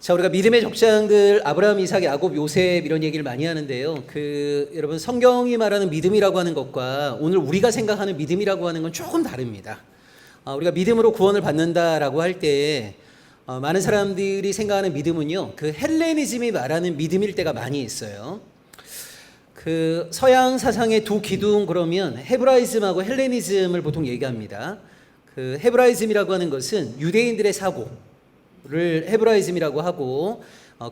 자, 우리가 믿음의 족장들 아브라함, 이삭, 야곱, 요셉 이런 얘기를 많이 하는데요. 여러분 성경이 말하는 믿음이라고 하는 것과 오늘 우리가 생각하는 믿음이라고 하는 건 조금 다릅니다. 우리가 믿음으로 구원을 받는다라고 할 때 많은 사람들이 생각하는 믿음은요, 그 헬레니즘이 말하는 믿음일 때가 많이 있어요. 그 서양 사상의 두 기둥 그러면 헤브라이즘하고 헬레니즘을 보통 얘기합니다. 그 헤브라이즘이라고 하는 것은 유대인들의 사고를 헤브라이즘이라고 하고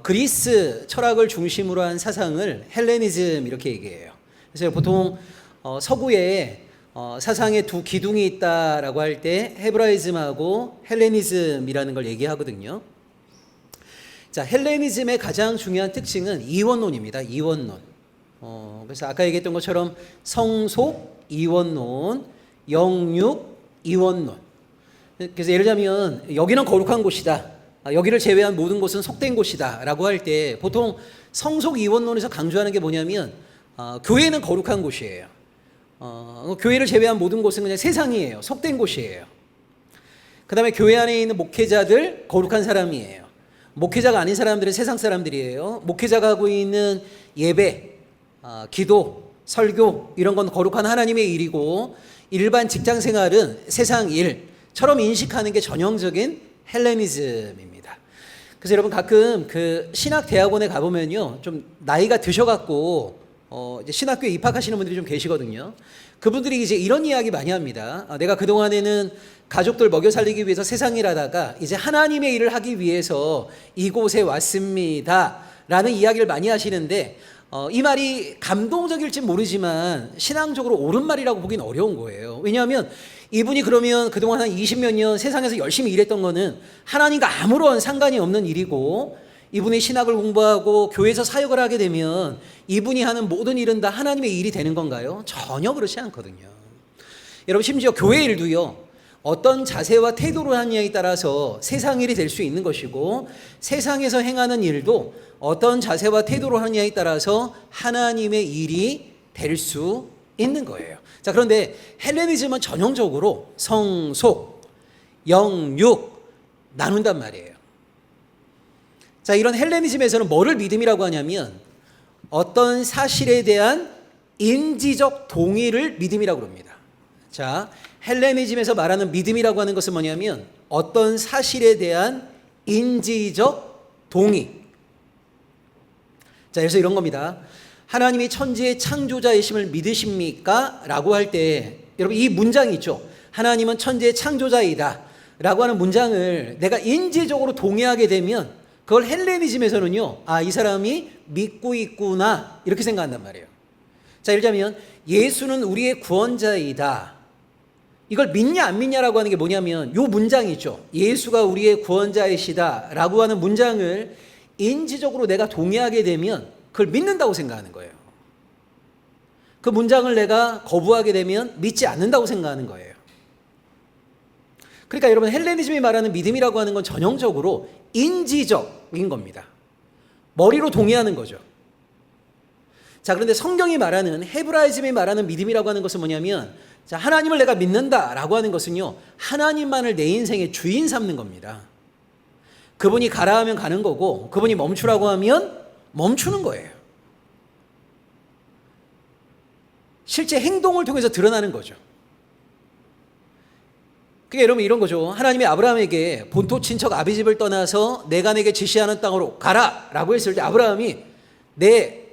그리스 철학을 중심으로 한 사상을 헬레니즘 이렇게 얘기해요. 그래서 보통 서구에 사상의 두 기둥이 있다라고 할 때 헤브라이즘하고 헬레니즘이라는 걸 얘기하거든요. 자, 헬레니즘의 가장 중요한 특징은 이원론입니다. 이원론. 그래서 아까 얘기했던 것처럼 성속 이원론, 영육 이원론. 그래서 예를 들자면 여기는 거룩한 곳이다, 여기를 제외한 모든 곳은 속된 곳이다 라고 할 때 보통 성속 이원론에서 강조하는 게 뭐냐면 교회는 거룩한 곳이에요. 교회를 제외한 모든 곳은 그냥 세상이에요. 속된 곳이에요. 그 다음에 교회 안에 있는 목회자들 거룩한 사람이에요. 목회자가 아닌 사람들은 세상 사람들이에요. 목회자가 하고 있는 예배, 기도, 설교 이런 건 거룩한 하나님의 일이고 일반 직장 생활은 세상 일처럼 인식하는 게 전형적인 헬레니즘입니다. 그래서 여러분 가끔 그 신학 대학원에 가보면요, 좀 나이가 드셔갖고 이제 신학교에 입학하시는 분들이 좀 계시거든요. 그분들이 이제 이런 이야기 많이 합니다. 내가 그동안에는 가족들 먹여 살리기 위해서 세상 일 하다가 이제 하나님의 일을 하기 위해서 이곳에 왔습니다 라는 이야기를 많이 하시는데 이 말이 감동적일지 모르지만 신앙적으로 옳은 말이라고 보기는 어려운 거예요. 왜냐하면 이분이 그러면 그동안 한 20몇 년 세상에서 열심히 일했던 거는 하나님과 아무런 상관이 없는 일이고, 이분이 신학을 공부하고 교회에서 사역을 하게 되면 이분이 하는 모든 일은 다 하나님의 일이 되는 건가요? 전혀 그렇지 않거든요. 여러분 심지어 교회 일도요, 어떤 자세와 태도로 하느냐에 따라서 세상 일이 될 수 있는 것이고, 세상에서 행하는 일도 어떤 자세와 태도로 하느냐에 따라서 하나님의 일이 될 수 있는 거예요. 자, 그런데 헬레니즘은 전형적으로 성속, 영육 나눈단 말이에요. 자, 이런 헬레니즘에서는 뭐를 믿음이라고 하냐면 어떤 사실에 대한 인지적 동의를 믿음이라고 합니다. 자, 헬레니즘에서 말하는 믿음이라고 하는 것은 뭐냐면 어떤 사실에 대한 인지적 동의. 자, 그래서 이런 겁니다. 하나님이 천지의 창조자이심을 믿으십니까? 라고 할 때 여러분 이 문장이 있죠. 하나님은 천지의 창조자이다 라고 하는 문장을 내가 인지적으로 동의하게 되면 그걸 헬레니즘에서는요, 이 사람이 믿고 있구나 이렇게 생각한단 말이에요. 자, 예를 들자면 예수는 우리의 구원자이다, 이걸 믿냐 안 믿냐라고 하는 게 뭐냐면 요 문장이 있죠. 예수가 우리의 구원자이시다 라고 하는 문장을 인지적으로 내가 동의하게 되면 그걸 믿는다고 생각하는 거예요. 그 문장을 내가 거부하게 되면 믿지 않는다고 생각하는 거예요. 그러니까 여러분 헬레니즘이 말하는 믿음이라고 하는 건 전형적으로 인지적인 겁니다. 머리로 동의하는 거죠. 자, 그런데 성경이 말하는 헤브라이즘이 말하는 믿음이라고 하는 것은 뭐냐면, 자, 하나님을 내가 믿는다라고 하는 것은요, 하나님만을 내 인생의 주인 삼는 겁니다. 그분이 가라 하면 가는 거고, 그분이 멈추라고 하면 멈추는 거예요. 실제 행동을 통해서 드러나는 거죠. 그게 여러분 이런 거죠. 하나님이 아브라함에게 본토 친척 아비집을 떠나서 내가 내게 지시하는 땅으로 가라 라고 했을 때 아브라함이 네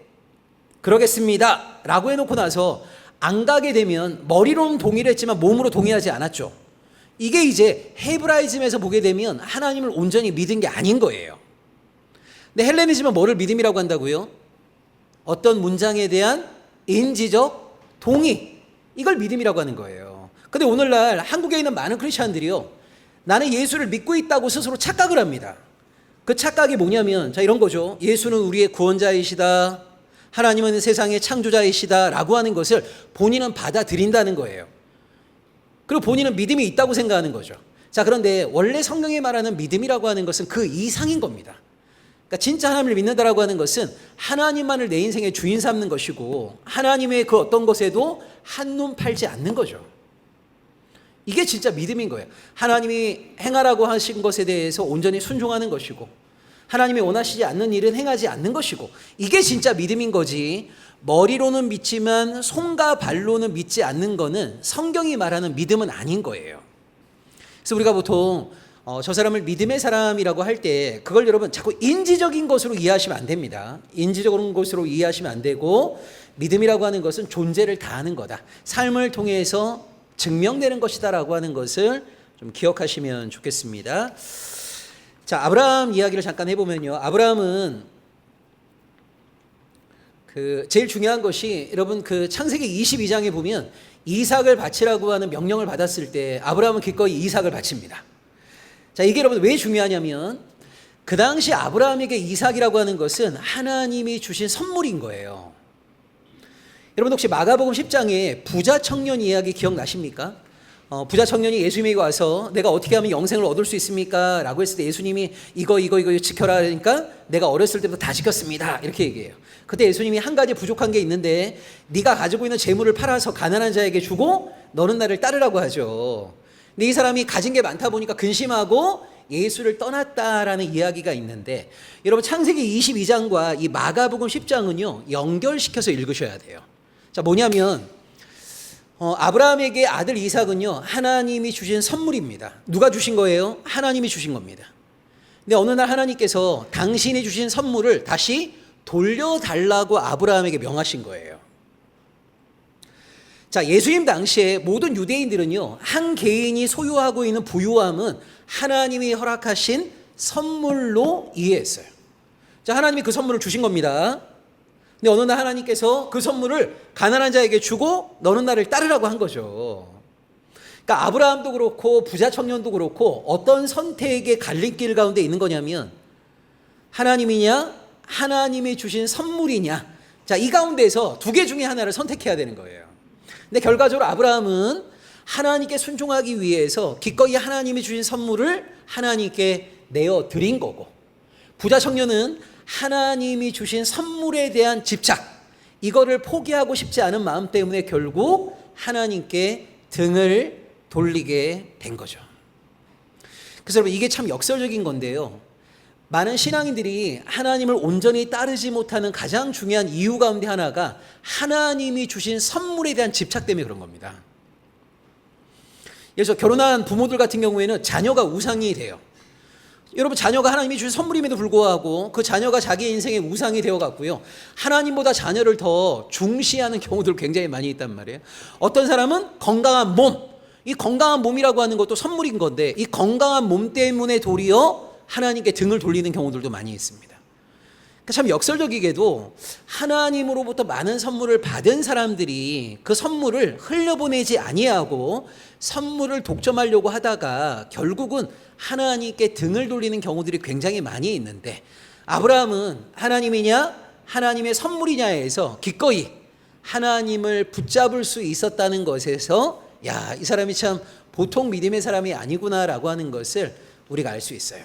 그러겠습니다 라고 해놓고 나서 안 가게 되면 머리로는 동의를 했지만 몸으로 동의하지 않았죠. 이게 이제 헤브라이즘에서 보게 되면 하나님을 온전히 믿은 게 아닌 거예요. 근데 헬레니즘은 뭐를 믿음이라고 한다고요? 어떤 문장에 대한 인지적 동의, 이걸 믿음이라고 하는 거예요. 근데 오늘날 한국에 있는 많은 크리스찬들이요, 나는 예수를 믿고 있다고 스스로 착각을 합니다. 그 착각이 뭐냐면, 자, 이런 거죠. 예수는 우리의 구원자이시다, 하나님은 세상의 창조자이시다 라고 하는 것을 본인은 받아들인다는 거예요. 그리고 본인은 믿음이 있다고 생각하는 거죠. 자, 그런데 원래 성경이 말하는 믿음이라고 하는 것은 그 이상인 겁니다. 그러니까 진짜 하나님을 믿는다라고 하는 것은 하나님만을 내 인생의 주인 삼는 것이고, 하나님의 그 어떤 것에도 한눈 팔지 않는 거죠. 이게 진짜 믿음인 거예요. 하나님이 행하라고 하신 것에 대해서 온전히 순종하는 것이고, 하나님이 원하시지 않는 일은 행하지 않는 것이고, 이게 진짜 믿음인 거지. 머리로는 믿지만 손과 발로는 믿지 않는 거는 성경이 말하는 믿음은 아닌 거예요. 그래서 우리가 보통 저 사람을 믿음의 사람이라고 할 때 그걸 여러분 자꾸 인지적인 것으로 이해하시면 안 됩니다. 인지적인 것으로 이해하시면 안 되고, 믿음이라고 하는 것은 존재를 다하는 거다, 삶을 통해서 증명되는 것이다라고 하는 것을 좀 기억하시면 좋겠습니다. 자, 아브라함 이야기를 잠깐 해보면요, 아브라함은 제일 중요한 것이, 여러분 창세기 22장에 보면 이삭을 바치라고 하는 명령을 받았을 때 아브라함은 기꺼이 이삭을 바칩니다. 자, 이게 여러분 왜 중요하냐면, 그 당시 아브라함에게 이삭이라고 하는 것은 하나님이 주신 선물인 거예요. 여러분 혹시 마가복음 10장에 부자 청년 이야기 기억나십니까? 부자 청년이 예수님에게 와서 내가 어떻게 하면 영생을 얻을 수 있습니까? 라고 했을 때 예수님이 이거 지켜라 하니까 내가 어렸을 때부터 다 지켰습니다, 이렇게 얘기해요. 그때 예수님이 한 가지 부족한 게 있는데 네가 가지고 있는 재물을 팔아서 가난한 자에게 주고 너는 나를 따르라고 하죠. 근데 이 사람이 가진 게 많다 보니까 근심하고 예수를 떠났다라는 이야기가 있는데, 여러분 창세기 22장과 이 마가복음 10장은요 연결시켜서 읽으셔야 돼요. 자, 뭐냐면 아브라함에게 아들 이삭은요 하나님이 주신 선물입니다. 누가 주신 거예요? 하나님이 주신 겁니다. 근데 어느 날 하나님께서 당신이 주신 선물을 다시 돌려달라고 아브라함에게 명하신 거예요. 자, 예수님 당시에 모든 유대인들은요 한 개인이 소유하고 있는 부유함은 하나님이 허락하신 선물로 이해했어요. 자, 하나님이 그 선물을 주신 겁니다. 근데 어느 날 하나님께서 그 선물을 가난한 자에게 주고 너는 나를 따르라고 한 거죠. 그러니까 아브라함도 그렇고 부자 청년도 그렇고 어떤 선택의 갈림길 가운데 있는 거냐면, 하나님이냐 하나님이 주신 선물이냐, 자, 이 가운데서 두 개 중에 하나를 선택해야 되는 거예요. 근데 결과적으로 아브라함은 하나님께 순종하기 위해서 기꺼이 하나님이 주신 선물을 하나님께 내어 드린 거고, 부자 청년은 하나님이 주신 선물에 대한 집착, 이거를 포기하고 싶지 않은 마음 때문에 결국 하나님께 등을 돌리게 된 거죠. 그래서 여러분 이게 참 역설적인 건데요, 많은 신앙인들이 하나님을 온전히 따르지 못하는 가장 중요한 이유 가운데 하나가 하나님이 주신 선물에 대한 집착 때문에 그런 겁니다. 그래서 결혼한 부모들 같은 경우에는 자녀가 우상이 돼요. 여러분 자녀가 하나님이 주신 선물임에도 불구하고 그 자녀가 자기 인생의 우상이 되어갔고요, 하나님보다 자녀를 더 중시하는 경우들 굉장히 많이 있단 말이에요. 어떤 사람은 건강한 몸, 이 건강한 몸이라고 하는 것도 선물인 건데 이 건강한 몸 때문에 도리어 하나님께 등을 돌리는 경우들도 많이 있습니다. 그러니까 참 역설적이게도 하나님으로부터 많은 선물을 받은 사람들이 그 선물을 흘려보내지 아니하고 선물을 독점하려고 하다가 결국은 하나님께 등을 돌리는 경우들이 굉장히 많이 있는데, 아브라함은 하나님이냐 하나님의 선물이냐에서 기꺼이 하나님을 붙잡을 수 있었다는 것에서 야, 이 사람이 참 보통 믿음의 사람이 아니구나라고 하는 것을 우리가 알 수 있어요.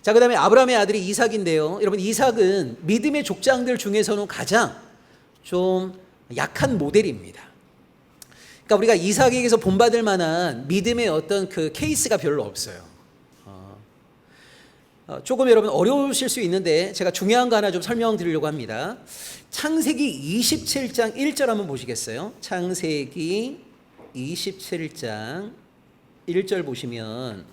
자, 그 다음에 아브라함의 아들이 이삭인데요, 여러분 이삭은 믿음의 족장들 중에서는 가장 좀 약한 모델입니다. 그러니까 우리가 이삭에게서 본받을 만한 믿음의 어떤 그 케이스가 별로 없어요. 조금 여러분 어려우실 수 있는데 제가 중요한 거 하나 좀 설명드리려고 합니다. 창세기 27장 1절 한번 보시겠어요? 창세기 27장 1절 보시면,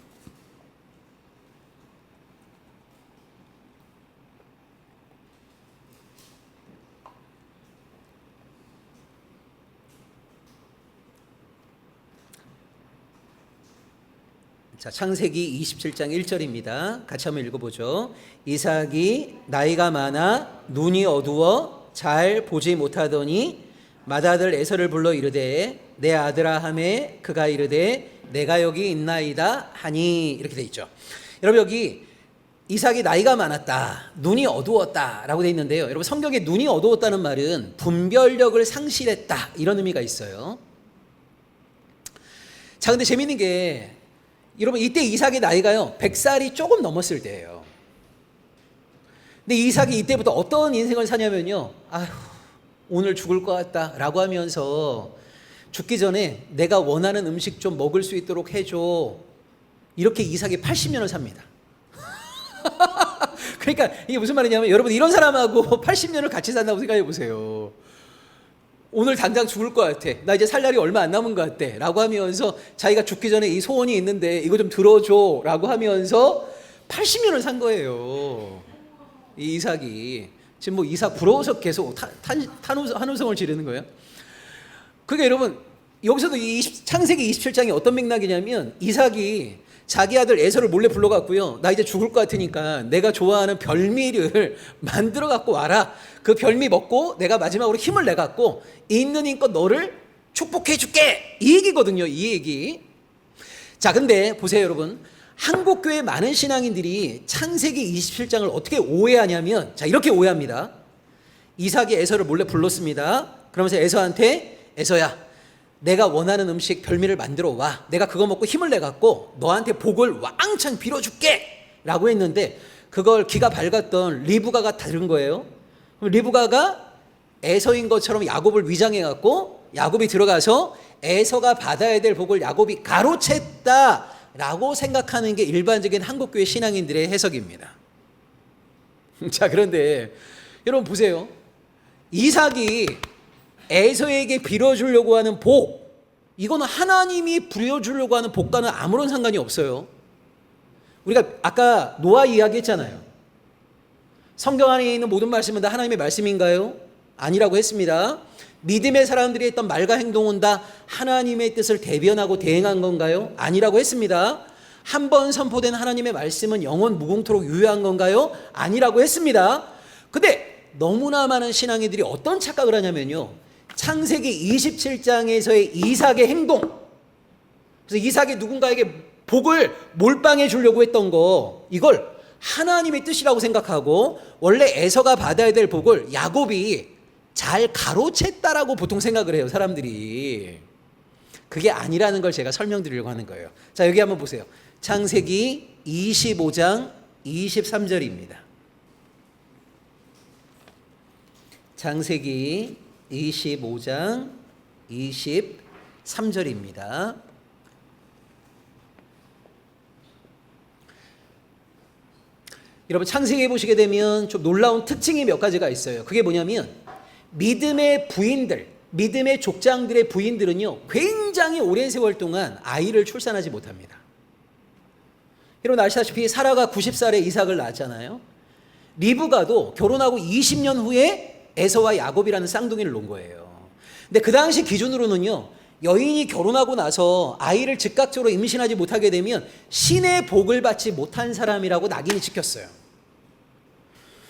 자, 창세기 27장 1절입니다. 같이 한번 읽어보죠. 이삭이 나이가 많아 눈이 어두워 잘 보지 못하더니 맏아들 에서를 불러 이르되 내 아들아 하매 그가 이르되 내가 여기 있나이다 하니, 이렇게 돼 있죠. 여러분 여기 이삭이 나이가 많았다, 눈이 어두웠다 라고 돼 있는데요, 여러분 성경에 눈이 어두웠다는 말은 분별력을 상실했다 이런 의미가 있어요. 자, 근데 재밌는 게 여러분 이때 이삭의 나이가요 100살이 조금 넘었을 때예요. 근데 이삭이 이때부터 어떤 인생을 사냐면요, 아휴 오늘 죽을 것 같다 라고 하면서 죽기 전에 내가 원하는 음식 좀 먹을 수 있도록 해줘, 이렇게 이삭이 80년을 삽니다. 그러니까 이게 무슨 말이냐면 여러분 이런 사람하고 80년을 같이 산다고 생각해 보세요. 오늘 당장 죽을 것 같아. 나 이제 살 날이 얼마 안 남은 것 같아. 라고 하면서 자기가 죽기 전에 이 소원이 있는데 이거 좀 들어줘. 라고 하면서 80년을 산 거예요. 이 이삭이. 지금 뭐 이삭 부러워서 계속 한우성을 지르는 거예요. 그러니까 여러분 여기서도 창세기 27장이 어떤 맥락이냐면 이삭이 자기 아들 에서를 몰래 불러갖고요. 나 이제 죽을 것 같으니까 내가 좋아하는 별미를 만들어 갖고 와라. 그 별미 먹고 내가 마지막으로 힘을 내갖고 있는 힘껏 너를 축복해 줄게. 이 얘기거든요. 이 얘기. 자, 근데 보세요 여러분. 한국교회 많은 신앙인들이 창세기 27장을 어떻게 오해하냐면 자 이렇게 오해합니다. 이삭이 에서를 몰래 불렀습니다. 그러면서 에서한테 에서야 내가 원하는 음식 별미를 만들어 와. 내가 그거 먹고 힘을 내갖고 너한테 복을 왕창 빌어줄게 라고 했는데 그걸 기가 밝았던 리브가가 다른 거예요. 리브가가 에서인 것처럼 야곱을 위장해갖고 야곱이 들어가서 에서가 받아야 될 복을 야곱이 가로챘다 라고 생각하는 게 일반적인 한국교회 신앙인들의 해석입니다. 자, 그런데 여러분 보세요. 이삭이 에서에게 빌어주려고 하는 복, 이거는 하나님이 부려주려고 하는 복과는 아무런 상관이 없어요. 우리가 아까 노아 이야기했잖아요. 성경 안에 있는 모든 말씀은 다 하나님의 말씀인가요? 아니라고 했습니다. 믿음의 사람들이 했던 말과 행동은 다 하나님의 뜻을 대변하고 대행한 건가요? 아니라고 했습니다. 한 번 선포된 하나님의 말씀은 영원 무궁토록 유효한 건가요? 아니라고 했습니다. 근데 너무나 많은 신앙인들이 어떤 착각을 하냐면요. 창세기 27장에서의 이삭의 행동, 그래서 이삭이 누군가에게 복을 몰빵해 주려고 했던 거, 이걸 하나님의 뜻이라고 생각하고 원래 에서가 받아야 될 복을 야곱이 잘 가로챘다라고 보통 생각을 해요, 사람들이. 그게 아니라는 걸 제가 설명드리려고 하는 거예요. 자, 여기 한번 보세요. 창세기 25장 23절입니다. 창세기 25장 23절입니다. 여러분 창세기에 보시게 되면 좀 놀라운 특징이 몇 가지가 있어요. 그게 뭐냐면 믿음의 부인들, 믿음의 족장들의 부인들은요 굉장히 오랜 세월 동안 아이를 출산하지 못합니다. 여러분 아시다시피 사라가 90살에 이삭을 낳았잖아요. 리브가도 결혼하고 20년 후에 에서와 야곱이라는 쌍둥이를 놓은 거예요. 근데 그 당시 기준으로는요 여인이 결혼하고 나서 아이를 즉각적으로 임신하지 못하게 되면 신의 복을 받지 못한 사람이라고 낙인이 찍혔어요.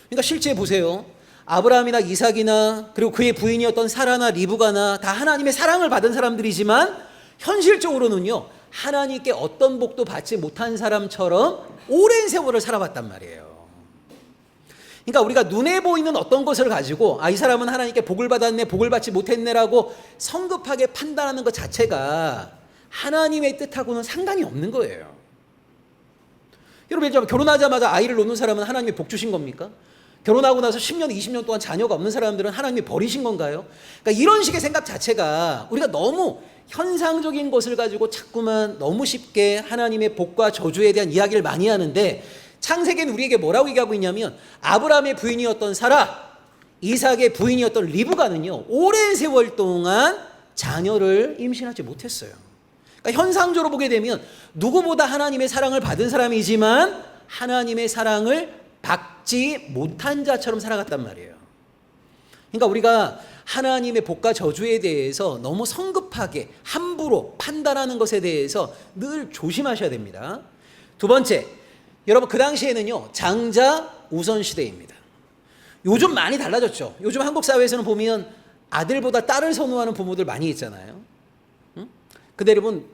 그러니까 실제 보세요. 아브라함이나 이삭이나 그리고 그의 부인이었던 사라나 리브가나 다 하나님의 사랑을 받은 사람들이지만 현실적으로는요 하나님께 어떤 복도 받지 못한 사람처럼 오랜 세월을 살아봤단 말이에요. 그러니까 우리가 눈에 보이는 어떤 것을 가지고 이 사람은 하나님께 복을 받았네, 복을 받지 못했네라고 성급하게 판단하는 것 자체가 하나님의 뜻하고는 상관이 없는 거예요. 여러분 결혼하자마자 아이를 놓는 사람은 하나님이 복 주신 겁니까? 결혼하고 나서 10년, 20년 동안 자녀가 없는 사람들은 하나님이 버리신 건가요? 그러니까 이런 식의 생각 자체가 우리가 너무 현상적인 것을 가지고 자꾸만 너무 쉽게 하나님의 복과 저주에 대한 이야기를 많이 하는데 창세기는 우리에게 뭐라고 얘기하고 있냐면 아브라함의 부인이었던 사라, 이삭의 부인이었던 리브가는요 오랜 세월 동안 자녀를 임신하지 못했어요. 그러니까 현상적으로 보게 되면 누구보다 하나님의 사랑을 받은 사람이지만 하나님의 사랑을 받지 못한 자처럼 살아갔단 말이에요. 그러니까 우리가 하나님의 복과 저주에 대해서 너무 성급하게 함부로 판단하는 것에 대해서 늘 조심하셔야 됩니다. 두 번째, 여러분 그 당시에는요 장자 우선 시대입니다. 요즘 많이 달라졌죠. 요즘 한국 사회에서는 보면 아들보다 딸을 선호하는 부모들 많이 있잖아요. 근데 여러분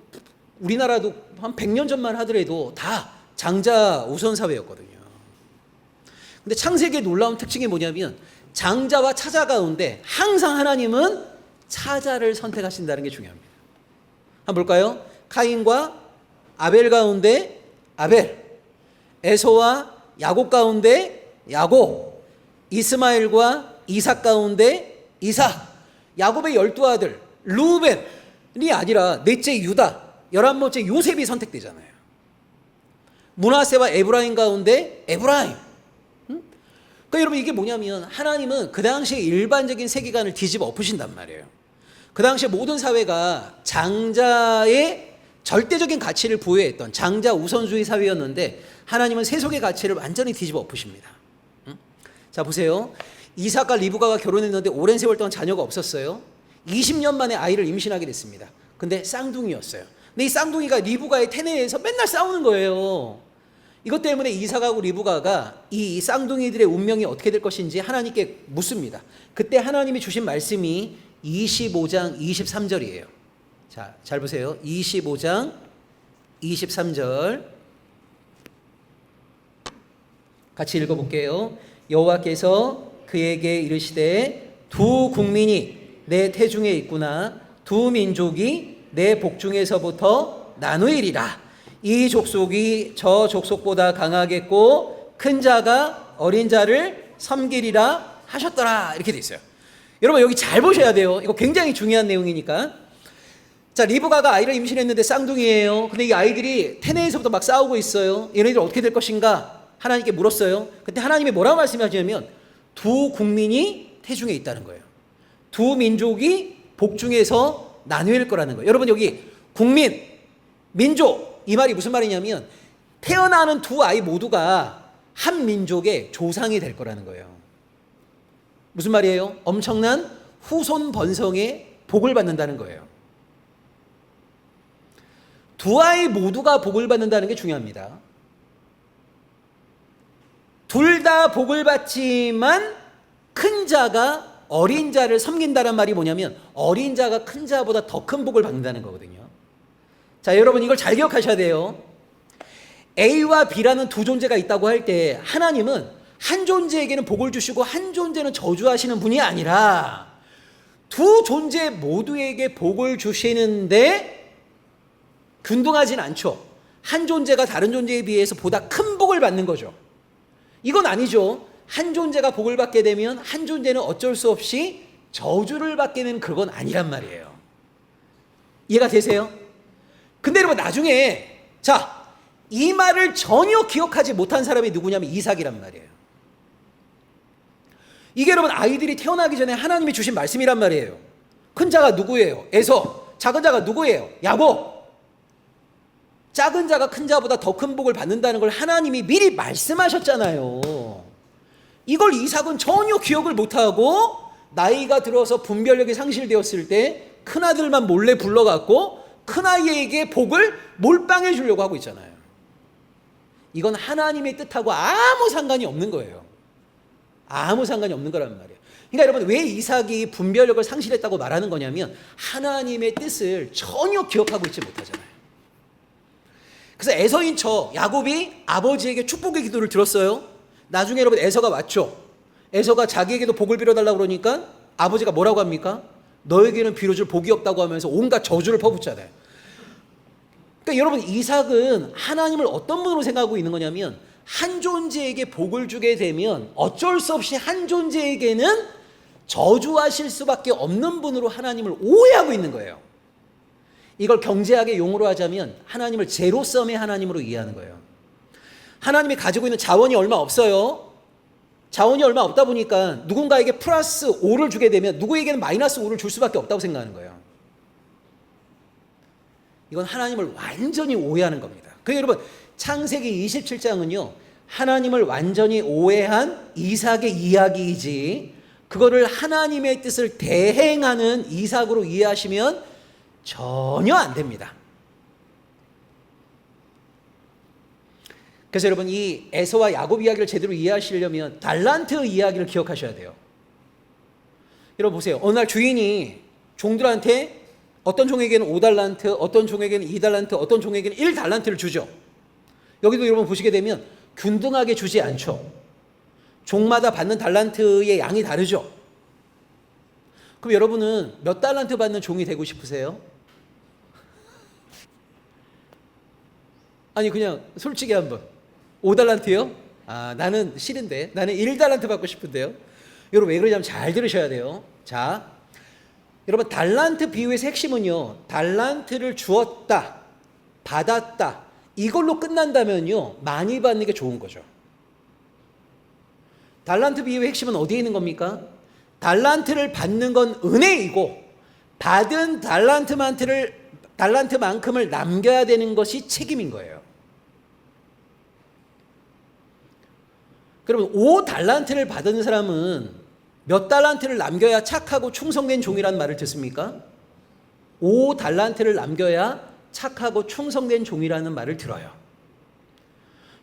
우리나라도 한 100년 전만 하더라도 다 장자 우선 사회였거든요. 근데 창세기의 놀라운 특징이 뭐냐면 장자와 차자 가운데 항상 하나님은 차자를 선택하신다는 게 중요합니다. 한번 볼까요? 카인과 아벨 가운데 아벨, 에서와 야곱 가운데 야곱, 이스마엘과 이삭 가운데 이삭. 야곱의 12아들 르우벤이 아니라 넷째 유다, 11번째 요셉이 선택되잖아요. 므낫세와 에브라임 가운데 에브라임. 그러니까 여러분 이게 뭐냐면 하나님은 그 당시에 일반적인 세계관을 뒤집어 엎으신단 말이에요. 그 당시에 모든 사회가 장자의 절대적인 가치를 부여했던 장자 우선주의 사회였는데 하나님은 세속의 가치를 완전히 뒤집어 엎으십니다. 자 보세요. 이삭과 리브가가 결혼했는데 오랜 세월 동안 자녀가 없었어요. 20년 만에 아이를 임신하게 됐습니다. 근데 쌍둥이였어요. 근데 이 쌍둥이가 리브가의 태내에서 맨날 싸우는 거예요. 이것 때문에 이삭하고 리브가가 이 쌍둥이들의 운명이 어떻게 될 것인지 하나님께 묻습니다. 그때 하나님이 주신 말씀이 25장 23절이에요. 자, 잘 보세요. 25장 23절 같이 읽어볼게요. 여호와께서 그에게 이르시되 두 국민이 내 태중에 있구나. 두 민족이 내 복중에서부터 나누이리라. 이 족속이 저 족속보다 강하겠고 큰 자가 어린 자를 섬기리라 하셨더라. 이렇게 돼 있어요. 여러분 여기 잘 보셔야 돼요. 이거 굉장히 중요한 내용이니까. 자, 리브가가 아이를 임신했는데 쌍둥이에요. 근데 이 아이들이 태내에서부터 막 싸우고 있어요. 얘네들 어떻게 될 것인가? 하나님께 물었어요. 그때 하나님이 뭐라고 말씀하시냐면 두 국민이 태중에 있다는 거예요. 두 민족이 복중에서 나누일 거라는 거예요. 여러분 여기 국민, 민족 이 말이 무슨 말이냐면 태어나는 두 아이 모두가 한 민족의 조상이 될 거라는 거예요. 무슨 말이에요? 엄청난 후손 번성의 복을 받는다는 거예요. 두 아이 모두가 복을 받는다는 게 중요합니다. 둘 다 복을 받지만 큰 자가 어린 자를 섬긴다는 말이 뭐냐면 어린 자가 큰 자보다 더 큰 복을 받는다는 거거든요. 자, 여러분 이걸 잘 기억하셔야 돼요. A와 B라는 두 존재가 있다고 할 때 하나님은 한 존재에게는 복을 주시고 한 존재는 저주하시는 분이 아니라 두 존재 모두에게 복을 주시는데 균등하진 않죠. 한 존재가 다른 존재에 비해서 보다 큰 복을 받는 거죠. 이건 아니죠. 한 존재가 복을 받게 되면 한 존재는 어쩔 수 없이 저주를 받게 되는 그건 아니란 말이에요. 이해가 되세요? 근데 여러분 나중에 자, 이 말을 전혀 기억하지 못한 사람이 누구냐면 이삭이란 말이에요. 이게 여러분 아이들이 태어나기 전에 하나님이 주신 말씀이란 말이에요. 큰 자가 누구예요? 에서. 작은 자가 누구예요? 야곱. 작은 자가 큰 자보다 더 큰 복을 받는다는 걸 하나님이 미리 말씀하셨잖아요. 이걸 이삭은 전혀 기억을 못하고 나이가 들어서 분별력이 상실되었을 때 큰아들만 몰래 불러갖고 큰아이에게 복을 몰빵해 주려고 하고 있잖아요. 이건 하나님의 뜻하고 아무 상관이 없는 거예요. 아무 상관이 없는 거란 말이에요. 그러니까 여러분 왜 이삭이 분별력을 상실했다고 말하는 거냐면 하나님의 뜻을 전혀 기억하고 있지 못하잖아요. 그래서 에서인 저 야곱이 아버지에게 축복의 기도를 들었어요. 나중에 여러분 에서가 왔죠. 에서가 자기에게도 복을 빌어달라고 그러니까 아버지가 뭐라고 합니까? 너에게는 빌어줄 복이 없다고 하면서 온갖 저주를 퍼붓잖아요. 그러니까 여러분 이삭은 하나님을 어떤 분으로 생각하고 있는 거냐면 한 존재에게 복을 주게 되면 어쩔 수 없이 한 존재에게는 저주하실 수밖에 없는 분으로 하나님을 오해하고 있는 거예요. 이걸 경제학의 용어로 하자면 하나님을 제로섬의 하나님으로 이해하는 거예요. 하나님이 가지고 있는 자원이 얼마 없어요. 자원이 얼마 없다 보니까 누군가에게 플러스 5를 주게 되면 누구에게는 마이너스 5를 줄 수밖에 없다고 생각하는 거예요. 이건 하나님을 완전히 오해하는 겁니다. 그러니까 여러분 창세기 27장은요 하나님을 완전히 오해한 이삭의 이야기이지 그거를 하나님의 뜻을 대행하는 이삭으로 이해하시면 전혀 안 됩니다. 그래서 여러분 이 에서와 야곱 이야기를 제대로 이해하시려면 달란트 이야기를 기억하셔야 돼요. 여러분 보세요. 어느 날 주인이 종들한테 어떤 종에게는 5달란트, 어떤 종에게는 2달란트, 어떤 종에게는 1달란트를 주죠. 여기도 여러분 보시게 되면 균등하게 주지 않죠. 종마다 받는 달란트의 양이 다르죠. 그럼 여러분은 몇 달란트 받는 종이 되고 싶으세요? 아니 그냥 솔직히 한번 5달란트요? 아 나는 싫은데 나는 1달란트 받고 싶은데요. 여러분 왜 그러냐면 잘 들으셔야 돼요. 자 여러분 달란트 비유의 핵심은요 달란트를 주었다 받았다 이걸로 끝난다면요 많이 받는 게 좋은 거죠. 달란트 비유의 핵심은 어디에 있는 겁니까? 달란트를 받는 건 은혜이고 받은 달란트만큼을 남겨야 되는 것이 책임인 거예요. 그러면 5달란트를 받은 사람은 몇 달란트를 남겨야 착하고 충성된 종이라는 말을 듣습니까? 5달란트를 남겨야 착하고 충성된 종이라는 말을 들어요.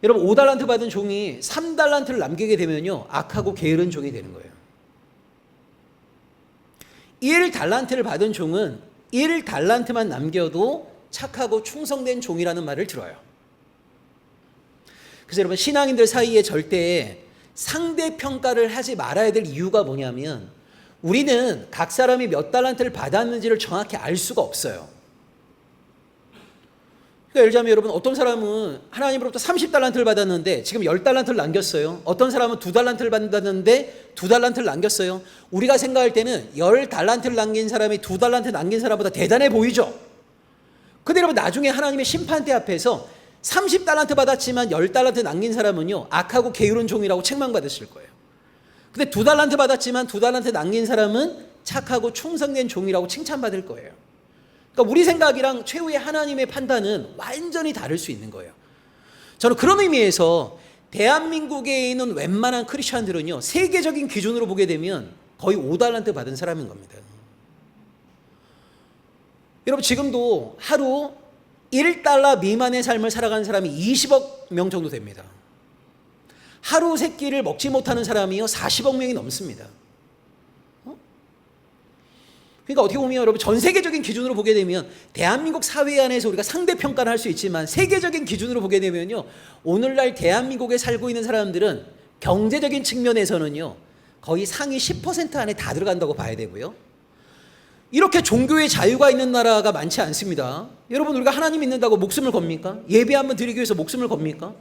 여러분 5달란트 받은 종이 3달란트를 남기게 되면요 악하고 게으른 종이 되는 거예요. 1달란트를 받은 종은 1달란트만 남겨도 착하고 충성된 종이라는 말을 들어요. 그래서 여러분 신앙인들 사이에 절대 상대평가를 하지 말아야 될 이유가 뭐냐면 우리는 각 사람이 몇 달란트를 받았는지를 정확히 알 수가 없어요. 그러니까 예를 들자면 여러분 어떤 사람은 하나님으로부터 30달란트를 받았는데 지금 10달란트를 남겼어요. 어떤 사람은 2달란트를 받았는데 2달란트를 남겼어요. 우리가 생각할 때는 10달란트를 남긴 사람이 2달란트 남긴 사람보다 대단해 보이죠. 근데 여러분 나중에 하나님의 심판대 앞에서 30달란트 받았지만 10달란트 남긴 사람은요 악하고 게으른 종이라고 책망받으실 거예요. 근데 2달란트 받았지만 2달란트 남긴 사람은 착하고 충성된 종이라고 칭찬받을 거예요. 그러니까 우리 생각이랑 최후의 하나님의 판단은 완전히 다를 수 있는 거예요. 저는 그런 의미에서 대한민국에 있는 웬만한 크리스천들은요 세계적인 기준으로 보게 되면 거의 5달란트 받은 사람인 겁니다. 여러분 지금도 하루 1달러 미만의 삶을 살아가는 사람이 20억 명 정도 됩니다. 하루 세 끼를 먹지 못하는 사람이요 40억 명이 넘습니다. 그러니까 어떻게 보면 여러분 전 세계적인 기준으로 보게 되면 대한민국 사회 안에서 우리가 상대평가를 할 수 있지만 세계적인 기준으로 보게 되면요 오늘날 대한민국에 살고 있는 사람들은 경제적인 측면에서는요 거의 상위 10% 안에 다 들어간다고 봐야 되고요. 이렇게 종교의 자유가 있는 나라가 많지 않습니다. 여러분 우리가 하나님 믿는다고 목숨을 겁니까? 예배 한번 드리기 위해서 목숨을 겁니까?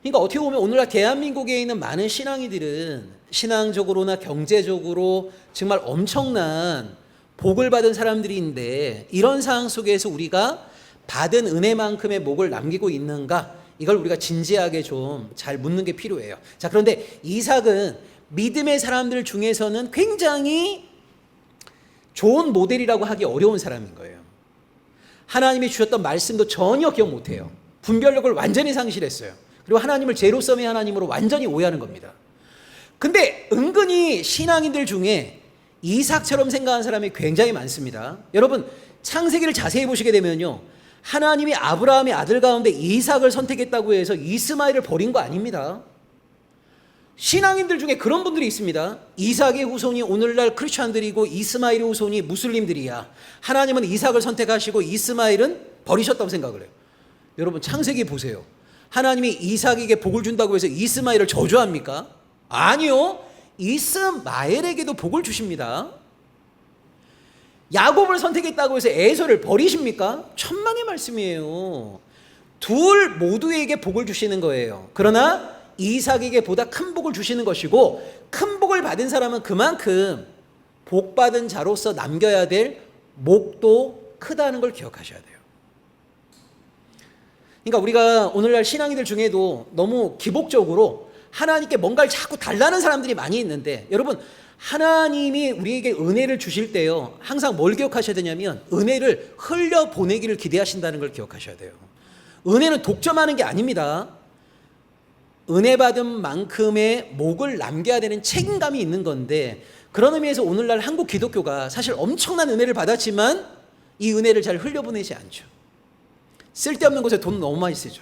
그러니까 어떻게 보면 오늘날 대한민국에 있는 많은 신앙이들은 신앙적으로나 경제적으로 정말 엄청난 복을 받은 사람들인데 이런 상황 속에서 우리가 받은 은혜만큼의 목을 남기고 있는가? 이걸 우리가 진지하게 좀 잘 묻는 게 필요해요. 자, 그런데 이삭은 믿음의 사람들 중에서는 굉장히 좋은 모델이라고 하기 어려운 사람인 거예요. 하나님이 주셨던 말씀도 전혀 기억 못해요. 분별력을 완전히 상실했어요. 그리고 하나님을 제로섬의 하나님으로 완전히 오해하는 겁니다. 근데 은근히 신앙인들 중에 이삭처럼 생각하는 사람이 굉장히 많습니다. 여러분 창세기를 자세히 보시게 되면요 하나님이 아브라함의 아들 가운데 이삭을 선택했다고 해서 이스마엘을 버린 거 아닙니다. 신앙인들 중에 그런 분들이 있습니다. 이삭의 후손이 오늘날 크리스천들이고 이스마엘의 후손이 무슬림들이야. 하나님은 이삭을 선택하시고 이스마엘은 버리셨다고 생각을 해요. 여러분 창세기 보세요. 하나님이 이삭에게 복을 준다고 해서 이스마엘을 저주합니까? 아니요. 이스마엘에게도 복을 주십니다. 야곱을 선택했다고 해서 에서를 버리십니까? 천만의 말씀이에요. 둘 모두에게 복을 주시는 거예요. 그러나 이삭에게 보다 큰 복을 주시는 것이고 큰 복을 받은 사람은 그만큼 복 받은 자로서 남겨야 될 목도 크다는 걸 기억하셔야 돼요. 그러니까 우리가 오늘날 신앙인들 중에도 너무 기복적으로 하나님께 뭔가를 자꾸 달라는 사람들이 많이 있는데 여러분 하나님이 우리에게 은혜를 주실 때요 항상 뭘 기억하셔야 되냐면 은혜를 흘려보내기를 기대하신다는 걸 기억하셔야 돼요. 은혜는 독점하는 게 아닙니다. 은혜 받은 만큼의 목을 남겨야 되는 책임감이 있는 건데 그런 의미에서 오늘날 한국 기독교가 사실 엄청난 은혜를 받았지만 이 은혜를 잘 흘려보내지 않죠. 쓸데없는 곳에 돈 너무 많이 쓰죠.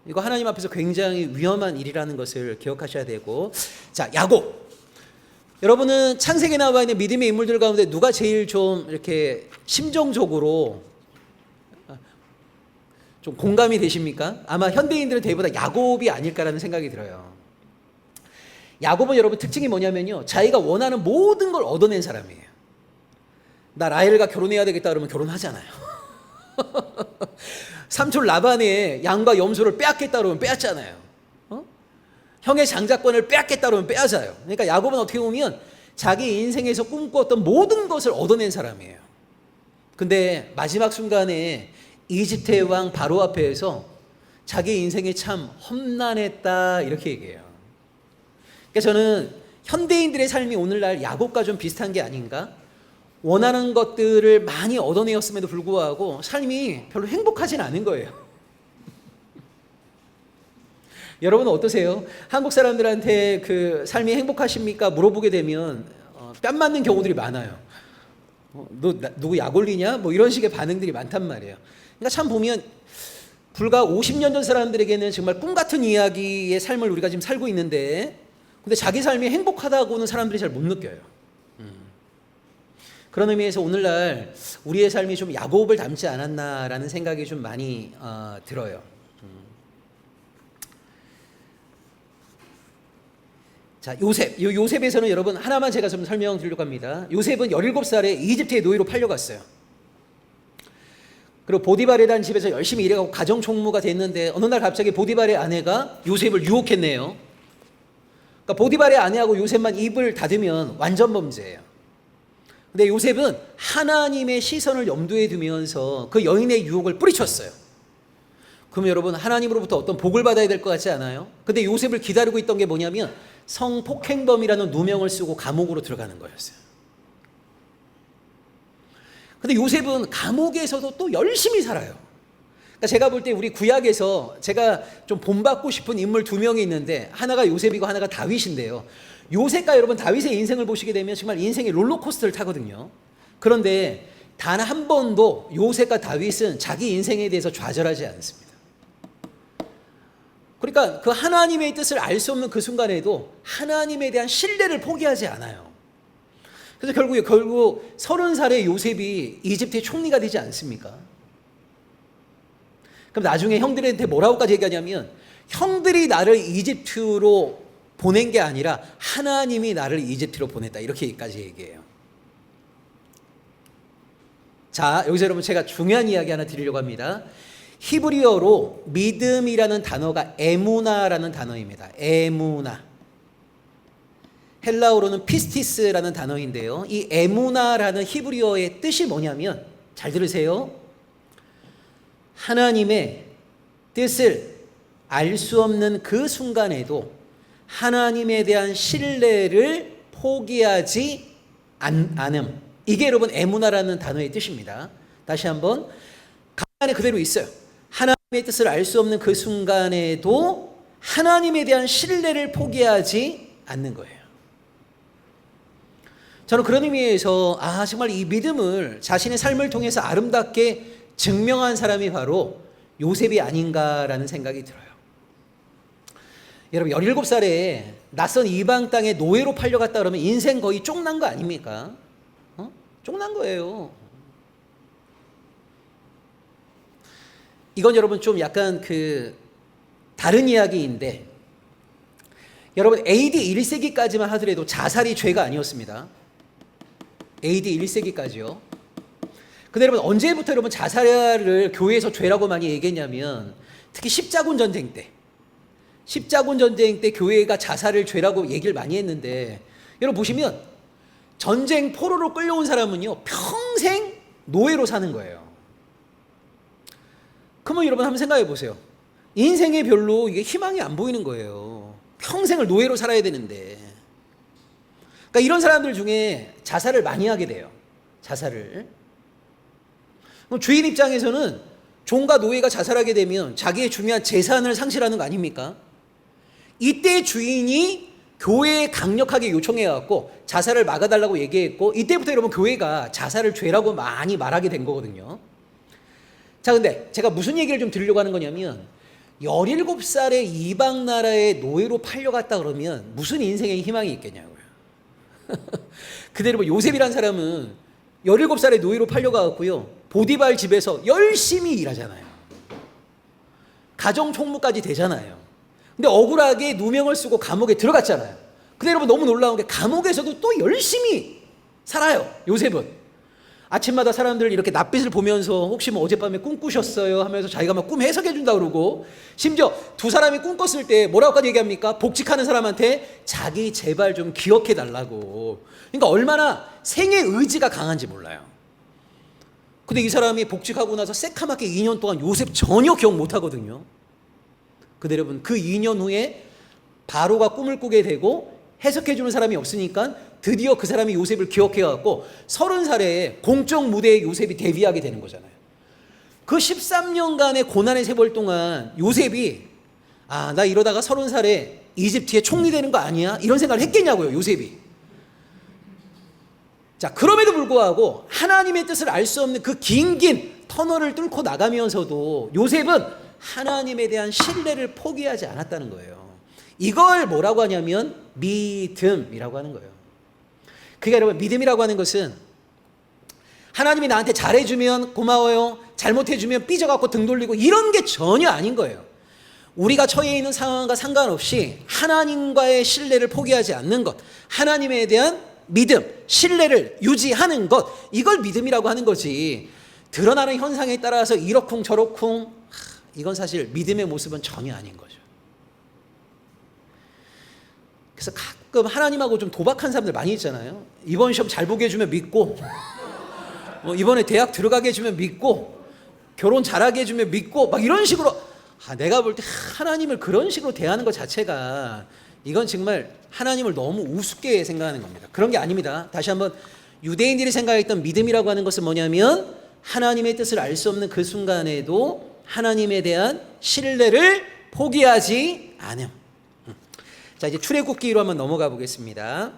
이거 하나님 앞에서 굉장히 위험한 일이라는 것을 기억하셔야 되고 자 야곱 여러분은 창세기에 나와 있는 믿음의 인물들 가운데 누가 제일 좀 이렇게 심정적으로 좀 공감이 되십니까? 아마 현대인들은 대부분 야곱이 아닐까라는 생각이 들어요. 야곱은 여러분 특징이 뭐냐면요 자기가 원하는 모든 걸 얻어낸 사람이에요. 나 라헬과 결혼해야 되겠다 그러면 결혼하잖아요. 삼촌 라반의 양과 염소를 빼앗겠다 그러면 빼앗잖아요. 형의 장자권을 빼앗겠다 그러면 빼앗아요. 그러니까 야곱은 어떻게 보면 자기 인생에서 꿈꾸었던 모든 것을 얻어낸 사람이에요. 근데 마지막 순간에 이집트의 왕 바로 앞에서 자기 인생이 참 험난했다 이렇게 얘기해요. 그러니까 저는 현대인들의 삶이 오늘날 야곱과 좀 비슷한 게 아닌가? 원하는 것들을 많이 얻어내었음에도 불구하고 삶이 별로 행복하진 않은 거예요. 여러분은 어떠세요? 한국 사람들한테 그 삶이 행복하십니까? 물어보게 되면 뺨 맞는 경우들이 많아요. 누구 약 올리냐? 뭐 이런 식의 반응들이 많단 말이에요. 그러니까 참 보면 불과 50년 전 사람들에게는 정말 꿈 같은 이야기의 삶을 우리가 지금 살고 있는데, 근데 자기 삶이 행복하다고는 사람들이 잘 못 느껴요. 그런 의미에서 오늘날 우리의 삶이 좀 야곱을 닮지 않았나라는 생각이 좀 많이 들어요. 자, 요셉에서는 여러분 하나만 제가 좀 설명드리려고 합니다. 요셉은 17살에 이집트의 노예로 팔려갔어요. 그리고 보디발에 대한 집에서 열심히 일해가고 가정 총무가 됐는데 어느 날 갑자기 보디발의 아내가 요셉을 유혹했네요. 그러니까 보디발의 아내하고 요셉만 입을 닫으면 완전 범죄예요. 근데 요셉은 하나님의 시선을 염두에 두면서 그 여인의 유혹을 뿌리쳤어요. 그럼 여러분 하나님으로부터 어떤 복을 받아야 될 것 같지 않아요? 근데 요셉을 기다리고 있던 게 뭐냐면 성폭행범이라는 누명을 쓰고 감옥으로 들어가는 거였어요. 근데 요셉은 감옥에서도 또 열심히 살아요. 그러니까 제가 볼 때 우리 구약에서 제가 좀 본받고 싶은 인물 2명이 있는데 하나가 요셉이고 하나가 다윗인데요. 요셉과 여러분 다윗의 인생을 보시게 되면 정말 인생의 롤러코스터를 타거든요. 그런데 단 한 번도 요셉과 다윗은 자기 인생에 대해서 좌절하지 않습니다. 그러니까 그 하나님의 뜻을 알 수 없는 그 순간에도 하나님에 대한 신뢰를 포기하지 않아요. 그래서 결국 30살의 요셉이 이집트의 총리가 되지 않습니까? 그럼 나중에 형들한테 뭐라고까지 얘기하냐면 형들이 나를 이집트로 보낸 게 아니라 하나님이 나를 이집트로 보냈다, 이렇게까지 얘기해요. 자, 여기서 여러분 제가 중요한 이야기 하나 드리려고 합니다. 히브리어로 믿음이라는 단어가 에무나라는 단어입니다. 에무나. 헬라어로는 피스티스라는 단어인데요. 이 에무나라는 히브리어의 뜻이 뭐냐면, 잘 들으세요. 하나님의 뜻을 알 수 없는 그 순간에도 하나님에 대한 신뢰를 포기하지 않음. 이게 여러분 에무나라는 단어의 뜻입니다. 다시 한번, 가만히 그대로 있어요. 하나님의 뜻을 알 수 없는 그 순간에도 하나님에 대한 신뢰를 포기하지 않는 거예요. 저는 그런 의미에서 정말 이 믿음을 자신의 삶을 통해서 아름답게 증명한 사람이 바로 요셉이 아닌가라는 생각이 들어요. 여러분 17살에 낯선 이방 땅에 노예로 팔려갔다 그러면 인생 거의 쫑난 거 아닙니까? 쫑난 거예요. 이건 여러분 좀 약간 다른 이야기인데, 여러분 AD 1세기까지만 하더라도 자살이 죄가 아니었습니다. AD 1세기까지요. 근데 여러분 언제부터 여러분 자살을 교회에서 죄라고 많이 얘기했냐면, 특히 십자군 전쟁 때 교회가 자살을 죄라고 얘기를 많이 했는데, 여러분 보시면 전쟁 포로로 끌려온 사람은요 평생 노예로 사는 거예요. 그러면 여러분 한번 생각해 보세요. 인생에 별로 이게 희망이 안 보이는 거예요. 평생을 노예로 살아야 되는데. 그러니까 이런 사람들 중에 자살을 많이 하게 돼요. 자살을. 그럼 주인 입장에서는 종과 노예가 자살하게 되면 자기의 중요한 재산을 상실하는 거 아닙니까? 이때 주인이 교회에 강력하게 요청해갖고 자살을 막아달라고 얘기했고, 이때부터 여러분 교회가 자살을 죄라고 많이 말하게 된 거거든요. 자, 근데 제가 무슨 얘기를 좀 드리려고 하는 거냐면, 17살에 이방 나라에 노예로 팔려갔다 그러면 무슨 인생에 희망이 있겠냐고요. 그대로 요셉이란 사람은 17살에 노예로 팔려가고요, 보디발 집에서 열심히 일하잖아요. 가정 총무까지 되잖아요. 근데 억울하게 누명을 쓰고 감옥에 들어갔잖아요. 근데 여러분 너무 놀라운 게 감옥에서도 또 열심히 살아요. 요셉은 아침마다 사람들 이렇게 낯빛을 보면서 혹시 뭐 어젯밤에 꿈 꾸셨어요 하면서 자기가 막 꿈 해석해 준다 그러고, 심지어 두 사람이 꿈 꿨을 때 뭐라고까지 얘기합니까? 복직하는 사람한테 자기 제발 좀 기억해 달라고. 그러니까 얼마나 생의 의지가 강한지 몰라요. 근데 이 사람이 복직하고 나서 새카맣게 2년 동안 요셉 전혀 기억 못 하거든요. 근데 여러분 그 2년 후에 바로가 꿈을 꾸게 되고 해석해 주는 사람이 없으니까 드디어 그 사람이 요셉을 기억해 갖고 30살에 공적 무대에 요셉이 데뷔하게 되는 거잖아요. 그 13년간의 고난의 세월 동안 요셉이 나 이러다가 30살에 이집트의 총리 되는 거 아니야? 이런 생각을 했겠냐고요, 요셉이. 자, 그럼에도 불구하고 하나님의 뜻을 알 수 없는 그 긴 터널을 뚫고 나가면서도 요셉은 하나님에 대한 신뢰를 포기하지 않았다는 거예요. 이걸 뭐라고 하냐면 믿음이라고 하는 거예요. 그러니까 여러분, 믿음이라고 하는 것은 하나님이 나한테 잘해주면 고마워요, 잘못해주면 삐져갖고 등 돌리고 이런 게 전혀 아닌 거예요. 우리가 처해 있는 상황과 상관없이 하나님과의 신뢰를 포기하지 않는 것, 하나님에 대한 믿음, 신뢰를 유지하는 것, 이걸 믿음이라고 하는 거지. 드러나는 현상에 따라서 이러쿵 저러쿵, 이건 사실 믿음의 모습은 전혀 아닌 거죠. 그래서 가끔 하나님하고 좀 도박한 사람들 많이 있잖아요. 이번 시험 잘 보게 해주면 믿고, 이번에 대학 들어가게 해주면 믿고, 결혼 잘하게 해주면 믿고, 막 이런 식으로. 내가 볼 때 하나님을 그런 식으로 대하는 것 자체가 이건 정말 하나님을 너무 우습게 생각하는 겁니다. 그런 게 아닙니다. 다시 한번, 유대인들이 생각했던 믿음이라고 하는 것은 뭐냐면 하나님의 뜻을 알 수 없는 그 순간에도 하나님에 대한 신뢰를 포기하지 않음. 자, 이제 출애굽기로 한번 넘어가 보겠습니다.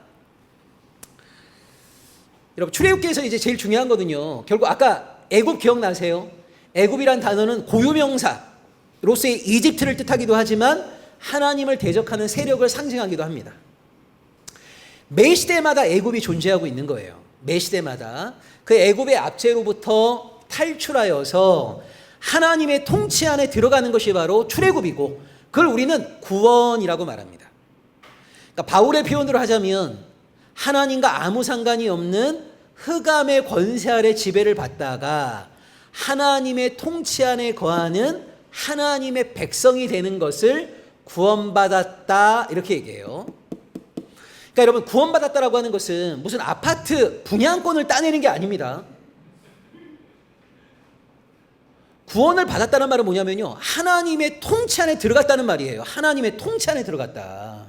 여러분, 출애굽기에서 이제 제일 중요한 거는요, 결국 아까 애굽 기억나세요? 애굽이란 단어는 고유명사로서의 이집트를 뜻하기도 하지만 하나님을 대적하는 세력을 상징하기도 합니다. 매 시대마다 애굽이 존재하고 있는 거예요. 매 시대마다 그 애굽의 압제로부터 탈출하여서 하나님의 통치 안에 들어가는 것이 바로 출애굽이고, 그걸 우리는 구원이라고 말합니다. 그러니까 바울의 표현으로 하자면 하나님과 아무 상관이 없는 흑암의 권세 아래 지배를 받다가 하나님의 통치 안에 거하는 하나님의 백성이 되는 것을 구원받았다, 이렇게 얘기해요. 그러니까 여러분, 구원받았다라고 하는 것은 무슨 아파트 분양권을 따내는 게 아닙니다. 구원을 받았다는 말은 뭐냐면요, 하나님의 통치 안에 들어갔다는 말이에요. 하나님의 통치 안에 들어갔다.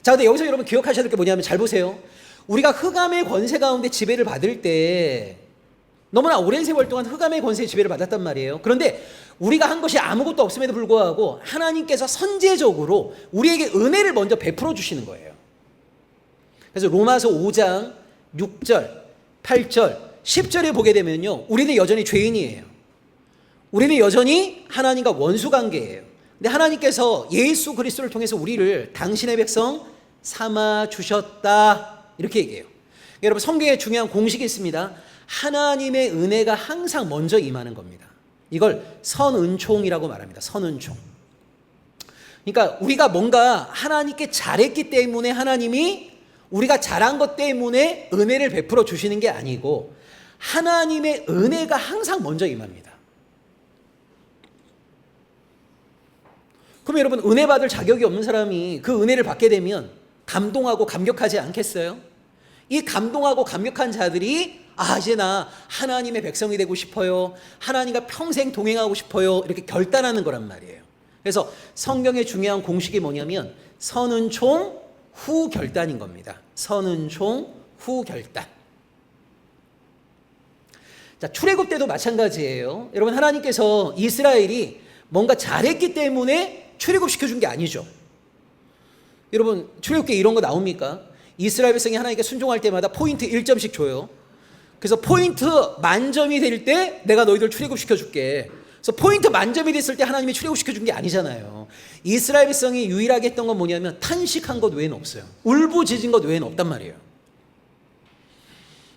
자, 근데 여기서 여러분 기억하셔야 될 게 뭐냐면, 잘 보세요. 우리가 흑암의 권세 가운데 지배를 받을 때 너무나 오랜 세월 동안 흑암의 권세의 지배를 받았단 말이에요. 그런데 우리가 한 것이 아무것도 없음에도 불구하고 하나님께서 선제적으로 우리에게 은혜를 먼저 베풀어 주시는 거예요. 그래서 로마서 5장 6절, 8절, 10절에 보게 되면요, 우리는 여전히 죄인이에요. 우리는 여전히 하나님과 원수 관계예요. 근데 하나님께서 예수 그리스도를 통해서 우리를 당신의 백성 삼아 주셨다, 이렇게 얘기해요. 여러분, 성경에 중요한 공식이 있습니다. 하나님의 은혜가 항상 먼저 임하는 겁니다. 이걸 선은총이라고 말합니다. 선은총. 그러니까 우리가 뭔가 하나님께 잘했기 때문에 하나님이 우리가 잘한 것 때문에 은혜를 베풀어 주시는 게 아니고 하나님의 은혜가 항상 먼저 임합니다. 그럼 여러분, 은혜 받을 자격이 없는 사람이 그 은혜를 받게 되면 감동하고 감격하지 않겠어요? 이 감동하고 감격한 자들이 이제 나 하나님의 백성이 되고 싶어요, 하나님과 평생 동행하고 싶어요, 이렇게 결단하는 거란 말이에요. 그래서 성경의 중요한 공식이 뭐냐면 선은총 후 결단인 겁니다. 선은총 후 결단. 자, 출애굽 때도 마찬가지예요. 여러분, 하나님께서 이스라엘이 뭔가 잘했기 때문에 출애굽시켜준 게 아니죠. 여러분, 출애굽기에 이런 거 나옵니까? 이스라엘 백성이 하나님께 순종할 때마다 포인트 1점씩 줘요. 그래서 포인트 만점이 될 때 내가 너희들 출애굽시켜줄게. 그래서 포인트 만점이 됐을 때 하나님이 출애굽시켜준 게 아니잖아요. 이스라엘 백성이 유일하게 했던 건 뭐냐면 탄식한 것 외에는 없어요. 울부짖은 것 외에는 없단 말이에요.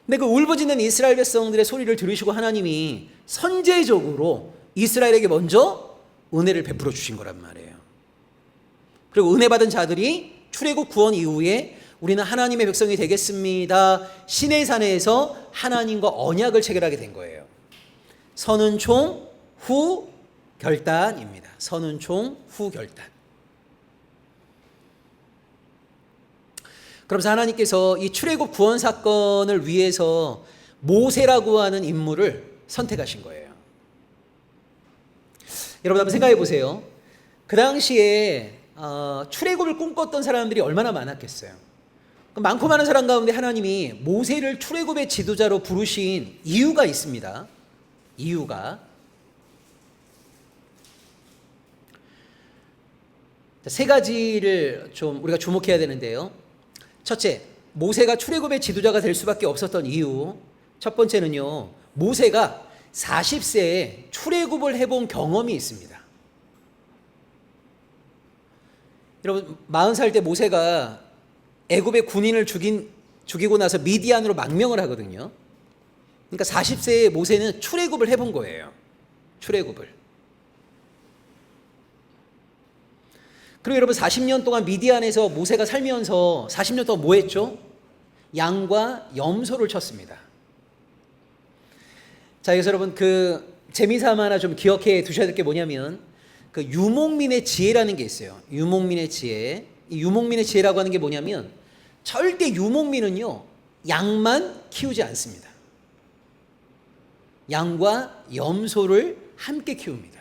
근데 그 울부짖는 이스라엘 백성들의 소리를 들으시고 하나님이 선제적으로 이스라엘에게 먼저 은혜를 베풀어 주신 거란 말이에요. 그리고 은혜 받은 자들이 출애굽 구원 이후에 우리는 하나님의 백성이 되겠습니다, 시내산에서 하나님과 언약을 체결하게 된 거예요. 선은총 후 결단입니다. 선은총 후 결단. 그러면서 하나님께서 이 출애굽 구원 사건을 위해서 모세라고 하는 인물을 선택하신 거예요. 여러분, 한번 생각해 보세요. 그 당시에 출애굽을 꿈꿨던 사람들이 얼마나 많았겠어요. 많고 많은 사람 가운데 하나님이 모세를 출애굽의 지도자로 부르신 이유가 있습니다. 이유가 세 가지를 좀 우리가 주목해야 되는데요. 첫째, 모세가 출애굽의 지도자가 될 수밖에 없었던 이유. 첫 번째는요, 모세가 40세에 출애굽을 해본 경험이 있습니다. 여러분, 40살 때 모세가 애굽의 군인을 죽이고 나서 미디안으로 망명을 하거든요. 그러니까 40세에 모세는 출애굽을 해본 거예요. 출애굽을. 그리고 여러분, 40년 동안 미디안에서 모세가 살면서 40년 동안 뭐 했죠? 양과 염소를 쳤습니다. 자, 그래서 여러분, 재미삼아 하나 좀 기억해 두셔야 될 게 뭐냐면, 유목민의 지혜라는 게 있어요. 유목민의 지혜. 이 유목민의 지혜라고 하는 게 뭐냐면, 절대 유목민은요, 양만 키우지 않습니다. 양과 염소를 함께 키웁니다.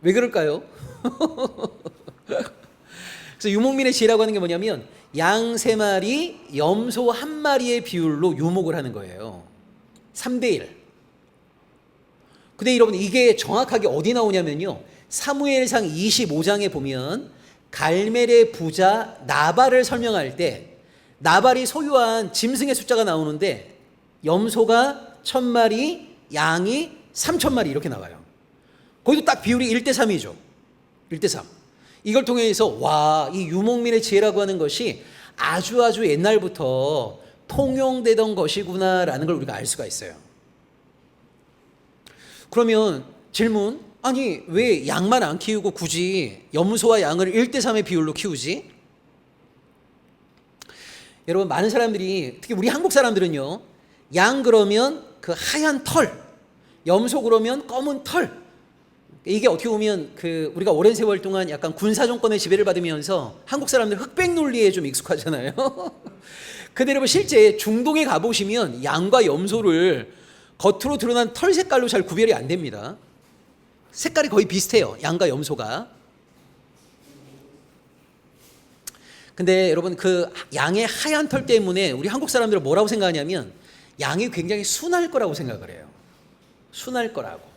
왜 그럴까요? 그래서 유목민의 지혜라고 하는 게 뭐냐면, 양 3마리, 염소 1마리의 비율로 유목을 하는 거예요. 3대1. 근데 여러분, 이게 정확하게 어디 나오냐면요, 사무엘상 25장에 보면 갈멜의 부자 나발을 설명할 때 나발이 소유한 짐승의 숫자가 나오는데 염소가 1000마리, 양이 3000마리 이렇게 나와요. 거기도 딱 비율이 1대3이죠. 1대3. 이걸 통해서 와, 이 유목민의 지혜라고 하는 것이 아주 옛날부터 통용되던 것이구나라는 걸 우리가 알 수가 있어요. 그러면 질문, 아니 왜 양만 안 키우고 굳이 염소와 양을 1대3의 비율로 키우지? 여러분, 많은 사람들이, 특히 우리 한국 사람들은요, 양 그러면 그 하얀 털, 염소 그러면 검은 털, 이게 어떻게 보면 우리가 오랜 세월 동안 약간 군사 정권의 지배를 받으면서 한국 사람들 흑백 논리에 좀 익숙하잖아요. 근데 여러분, 실제 중동에 가보시면 양과 염소를 겉으로 드러난 털 색깔로 잘 구별이 안 됩니다. 색깔이 거의 비슷해요, 양과 염소가. 근데 여러분, 양의 하얀 털 때문에 우리 한국 사람들은 뭐라고 생각하냐면 양이 굉장히 순할 거라고 생각을 해요. 순할 거라고.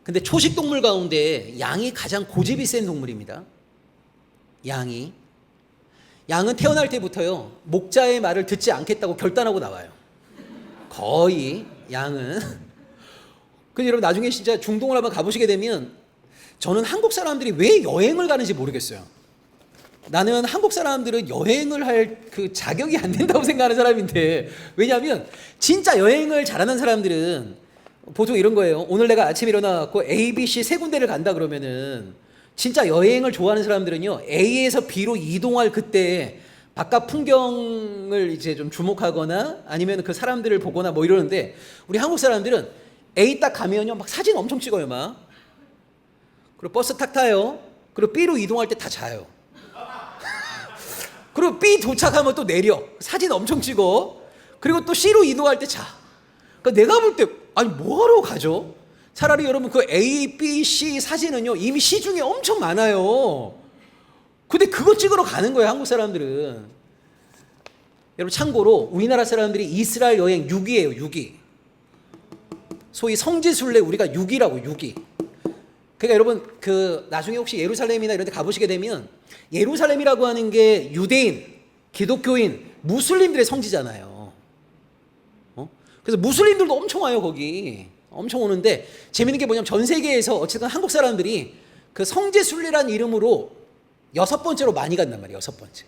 근데 초식 동물 가운데 양이 가장 고집이 센 동물입니다. 양은 태어날 때부터요, 목자의 말을 듣지 않겠다고 결단하고 나와요. 거의 양은. 근데 여러분, 나중에 진짜 중동을 한번 가보시게 되면 저는 한국 사람들이 왜 여행을 가는지 모르겠어요. 나는 한국 사람들은 여행을 할 자격이 안 된다고 생각하는 사람인데, 왜냐하면 진짜 여행을 잘하는 사람들은 보통 이런 거예요. 오늘 내가 아침에 일어나갖고 A, B, C 3군데를 간다 그러면은, 진짜 여행을 좋아하는 사람들은요, A에서 B로 이동할 그때 바깥 풍경을 이제 좀 주목하거나 아니면 그 사람들을 보거나 뭐 이러는데, 우리 한국 사람들은 A 딱 가면요, 막 사진 엄청 찍어요, 막. 그리고 버스 탁 타요. 그리고 B로 이동할 때 다 자요. 그리고 B 도착하면 또 내려. 사진 엄청 찍어. 그리고 또 C로 이동할 때 자. 그러니까 내가 볼 때, 아니 뭐하러 가죠? 차라리 여러분, A, B, C 사진은요, 이미 시중에 엄청 많아요. 근데 그거 찍으러 가는 거예요, 한국 사람들은. 여러분, 참고로 우리나라 사람들이 이스라엘 여행 6위예요, 6위. 소위 성지순례 우리가 6위라고, 6위. 그러니까 여러분, 나중에 혹시 예루살렘이나 이런 데 가보시게 되면, 예루살렘이라고 하는 게 유대인, 기독교인, 무슬림들의 성지잖아요. 그래서 무슬림들도 엄청 와요, 거기. 엄청 오는데, 재밌는 게 뭐냐면 전 세계에서 어쨌든 한국 사람들이 성지순례라는 이름으로 6번째로 많이 간단 말이에요, 6번째.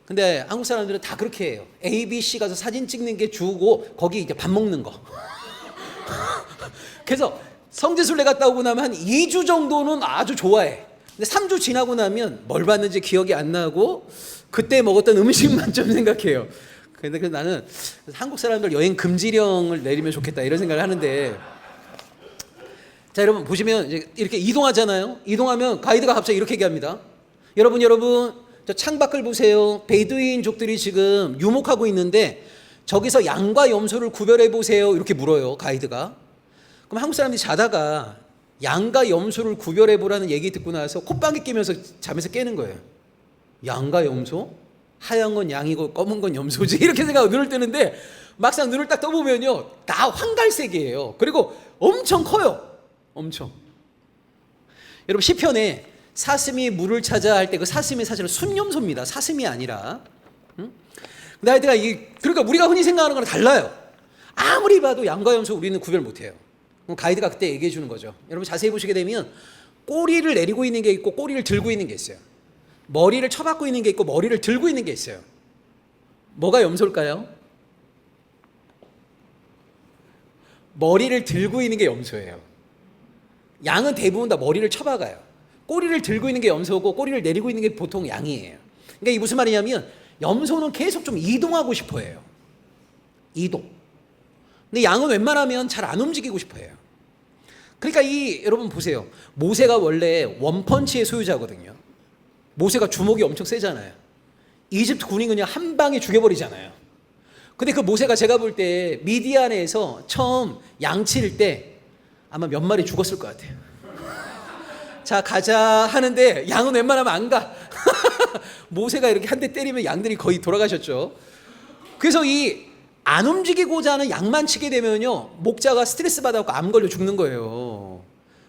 근데 한국 사람들은 다 그렇게 해요. A, B, C 가서 사진 찍는 게 주고, 거기 이제 밥 먹는 거. 그래서 성지순례 갔다 오고 나면 한 2주 정도는 아주 좋아해. 근데 3주 지나고 나면 뭘 봤는지 기억이 안 나고, 그때 먹었던 음식만 좀 생각해요. 근데 나는 한국 사람들 여행 금지령을 내리면 좋겠다, 이런 생각을 하는데, 자, 여러분 보시면 이제 이렇게 이동하잖아요. 이동하면 가이드가 갑자기 이렇게 얘기합니다. 여러분, 저 창밖을 보세요. 베두인족들이 지금 유목하고 있는데 저기서 양과 염소를 구별해 보세요. 이렇게 물어요, 가이드가. 그럼 한국 사람들이 자다가 양과 염소를 구별해 보라는 얘기 듣고 나서 콧방귀 끼면서 잠에서 깨는 거예요. 양과 염소? 하얀 건 양이고 검은 건 염소지 이렇게 생각하고 눈을 뜨는데 막상 눈을 딱 떠보면요 다 황갈색이에요. 그리고 엄청 커요. 엄청. 여러분 시편에 사슴이 물을 찾아 할 때 그 사슴이 사실은 순염소입니다. 사슴이 아니라. 근데 하여튼 그러니까 우리가 흔히 생각하는 거랑 달라요. 아무리 봐도 양과 염소 우리는 구별 못해요. 가이드가 그때 얘기해 주는 거죠. 여러분 자세히 보시게 되면 꼬리를 내리고 있는 게 있고 꼬리를 들고 있는 게 있어요. 머리를 쳐박고 있는 게 있고 머리를 들고 있는 게 있어요. 뭐가 염소일까요? 머리를 들고 있는 게 염소예요. 양은 대부분 다 머리를 쳐박아요. 꼬리를 들고 있는 게 염소고 꼬리를 내리고 있는 게 보통 양이에요. 그러니까 이게 무슨 말이냐면 염소는 계속 좀 이동하고 싶어 해요. 이동. 근데 양은 웬만하면 잘 안 움직이고 싶어 해요. 그러니까 여러분 보세요. 모세가 원래 원펀치의 소유자거든요. 모세가 주먹이 엄청 세잖아요. 이집트 군이 그냥 한 방에 죽여버리잖아요. 근데 그 모세가 제가 볼 때 미디안에서 처음 양칠 때 아마 몇 마리 죽었을 것 같아요. 자 가자 하는데 양은 웬만하면 안 가. 모세가 이렇게 한 대 때리면 양들이 거의 돌아가셨죠. 그래서 안 움직이고자 하는 양만 치게 되면요 목자가 스트레스 받아갖고 암 걸려 죽는 거예요.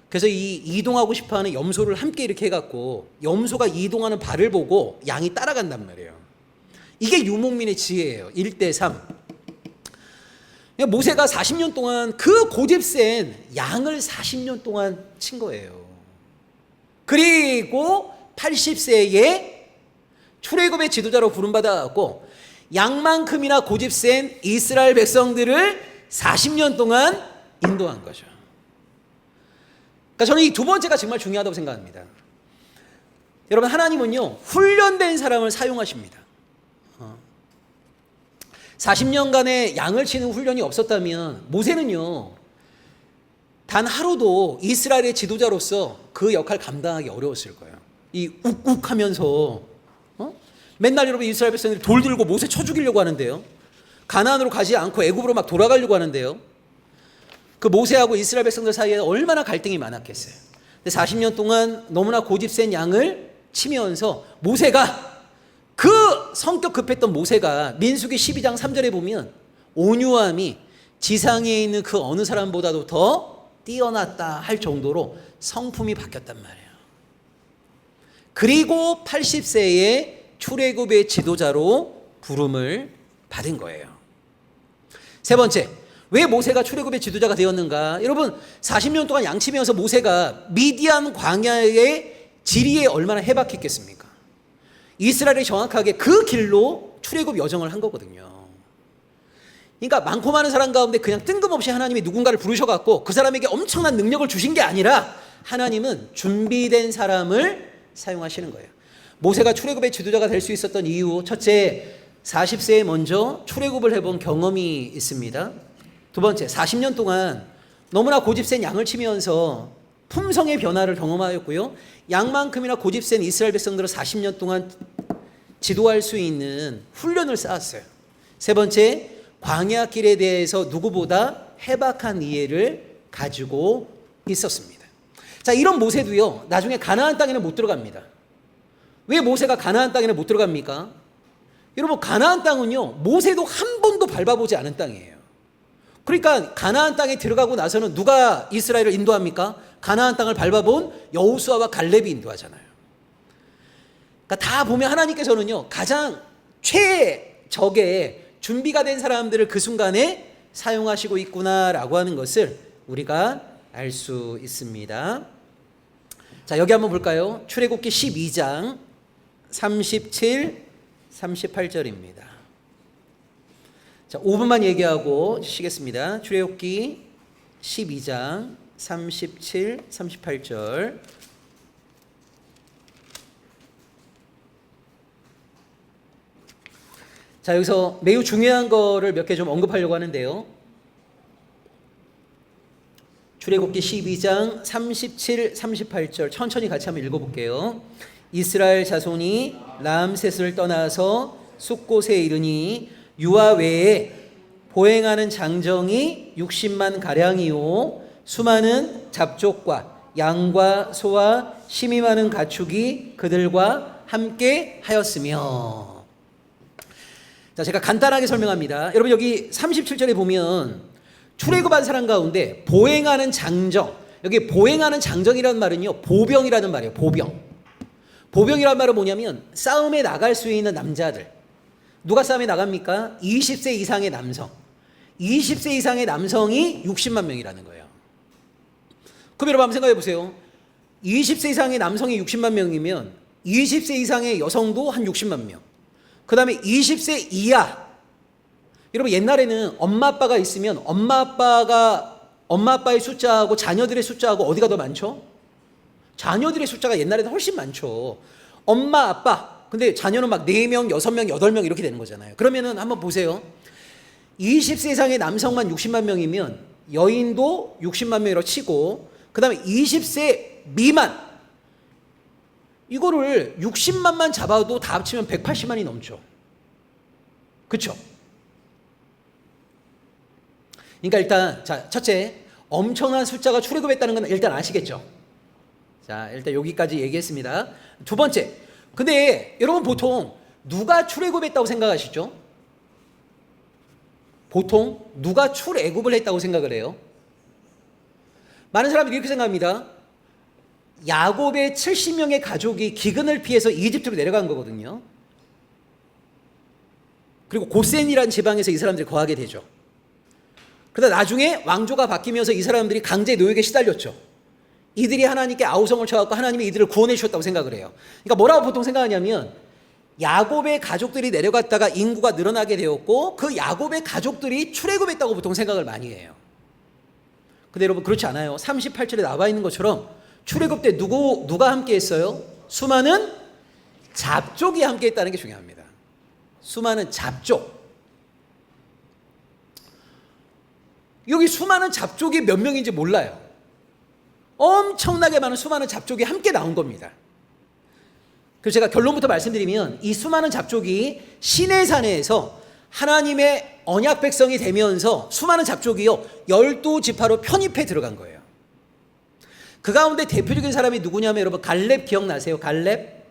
그래서 이동하고 싶어하는 염소를 함께 이렇게 해갖고 염소가 이동하는 발을 보고 양이 따라간단 말이에요. 이게 유목민의 지혜예요. 1대3. 모세가 40년 동안 그 고집센 양을 40년 동안 친 거예요. 그리고 80세에 출애굽의 지도자로 부름받아갖고 양만큼이나 고집센 이스라엘 백성들을 40년 동안 인도한 거죠. 그러니까 저는 이 두 번째가 정말 중요하다고 생각합니다. 여러분 하나님은요 훈련된 사람을 사용하십니다. 40년간의 양을 치는 훈련이 없었다면 모세는요 단 하루도 이스라엘의 지도자로서 그 역할 감당하기 어려웠을 거예요. 이 욱욱하면서 맨날 여러분 이스라엘 백성들이 돌 들고 모세 쳐 죽이려고 하는데요. 가나안으로 가지 않고 애굽으로 막 돌아가려고 하는데요. 그 모세하고 이스라엘 백성들 사이에 얼마나 갈등이 많았겠어요. 근데 40년 동안 너무나 고집센 양을 치면서 모세가 그 성격 급했던 모세가 민수기 12장 3절에 보면 온유함이 지상에 있는 그 어느 사람보다도 더 뛰어났다 할 정도로 성품이 바뀌었단 말이에요. 그리고 80세에 출애굽의 지도자로 부름을 받은 거예요. 세 번째, 왜 모세가 출애굽의 지도자가 되었는가? 여러분 40년 동안 양치면서 모세가 미디안 광야의 지리에 얼마나 해박했겠습니까? 이스라엘이 정확하게 그 길로 출애굽 여정을 한 거거든요. 그러니까 많고 많은 사람 가운데 그냥 뜬금없이 하나님이 누군가를 부르셔갖고 그 사람에게 엄청난 능력을 주신 게 아니라 하나님은 준비된 사람을 사용하시는 거예요. 모세가 출애굽의 지도자가 될 수 있었던 이유, 첫째 40세에 먼저 출애굽을 해본 경험이 있습니다. 두 번째 40년 동안 너무나 고집센 양을 치면서 품성의 변화를 경험하였고요. 양만큼이나 고집센 이스라엘 백성들을 40년 동안 지도할 수 있는 훈련을 쌓았어요. 세 번째 광야길에 대해서 누구보다 해박한 이해를 가지고 있었습니다. 자, 이런 모세도요 나중에 가나안 땅에는 못 들어갑니다. 왜 모세가 가나안 땅에는 못 들어갑니까? 여러분 가나안 땅은요 모세도 한 번도 밟아보지 않은 땅이에요. 그러니까 가나안 땅에 들어가고 나서는 누가 이스라엘을 인도합니까? 가나안 땅을 밟아본 여호수아와 갈렙이 인도하잖아요. 그러니까 다 보면 하나님께서는요 가장 최적의 준비가 된 사람들을 그 순간에 사용하시고 있구나라고 하는 것을 우리가 알 수 있습니다. 자, 여기 한번 볼까요? 출애굽기 12장 37, 38절입니다. 자, 5분만 얘기하고 쉬겠습니다. 출애굽기 12장 37, 38절. 자, 여기서 매우 중요한 거를 몇 개 좀 언급하려고 하는데요. 출애굽기 12장 37, 38절 천천히 같이 한번 읽어볼게요. 이스라엘 자손이 람셋을 떠나서 숫곳에 이르니 유아 외에 보행하는 장정이 60만 가량이요 수많은 잡족과 양과 소와 심이 많은 가축이 그들과 함께 하였으며. 자, 제가 간단하게 설명합니다. 여러분 여기 37절에 보면 출애굽한 사람 가운데 보행하는 장정, 여기 보행하는 장정이라는 말은요 보병이라는 말이에요. 보병이라는 말은 뭐냐면 싸움에 나갈 수 있는 남자들. 누가 싸움에 나갑니까? 20세 이상의 남성. 20세 이상의 남성이 60만 명이라는 거예요. 그럼 여러분 한번 생각해 보세요. 20세 이상의 남성이 60만 명이면 20세 이상의 여성도 한 60만 명. 그 다음에 20세 이하. 여러분 옛날에는 엄마 아빠가 있으면 엄마 아빠의 숫자하고 자녀들의 숫자하고 어디가 더 많죠? 자녀들의 숫자가 옛날에는 훨씬 많죠. 엄마 아빠. 근데 자녀는 막 4명, 6명, 8명 이렇게 되는 거잖아요. 그러면은 한번 보세요. 20세 이상의 남성만 60만 명이면 여인도 60만 명이라고 치고 그 다음에 20세 미만 이거를 60만만 잡아도 다 합치면 180만이 넘죠. 그렇죠? 그러니까 일단 자 첫째 엄청난 숫자가 출애굽했다는 건 일단 아시겠죠? 자 일단 여기까지 얘기했습니다. 두 번째, 근데 여러분 보통 누가 출애굽했다고 생각하시죠? 보통 누가 출애굽을 했다고 생각을 해요? 많은 사람들이 이렇게 생각합니다. 야곱의 70명의 가족이 기근을 피해서 이집트로 내려간 거거든요. 그리고 고센이라는 지방에서 이 사람들이 거하게 되죠. 그러다 나중에 왕조가 바뀌면서 이 사람들이 강제 노역에 시달렸죠. 이들이 하나님께 아우성을 쳐갖고 하나님이 이들을 구원해 주셨다고 생각을 해요. 그러니까 뭐라고 보통 생각하냐면 야곱의 가족들이 내려갔다가 인구가 늘어나게 되었고 그 야곱의 가족들이 출애굽했다고 보통 생각을 많이 해요. 근데 여러분 그렇지 않아요. 38절에 나와 있는 것처럼 출애굽 때 누가 함께 했어요? 수많은 잡족이 함께 했다는 게 중요합니다. 수많은 잡족. 여기 수많은 잡족이 몇 명인지 몰라요. 엄청나게 많은 수많은 잡족이 함께 나온 겁니다. 그래서 제가 결론부터 말씀드리면 이 수많은 잡족이 시내산에서 하나님의 언약 백성이 되면서 수많은 잡족이요 12지파로 편입해 들어간 거예요. 그 가운데 대표적인 사람이 누구냐면 여러분 갈렙 기억나세요? 갈렙?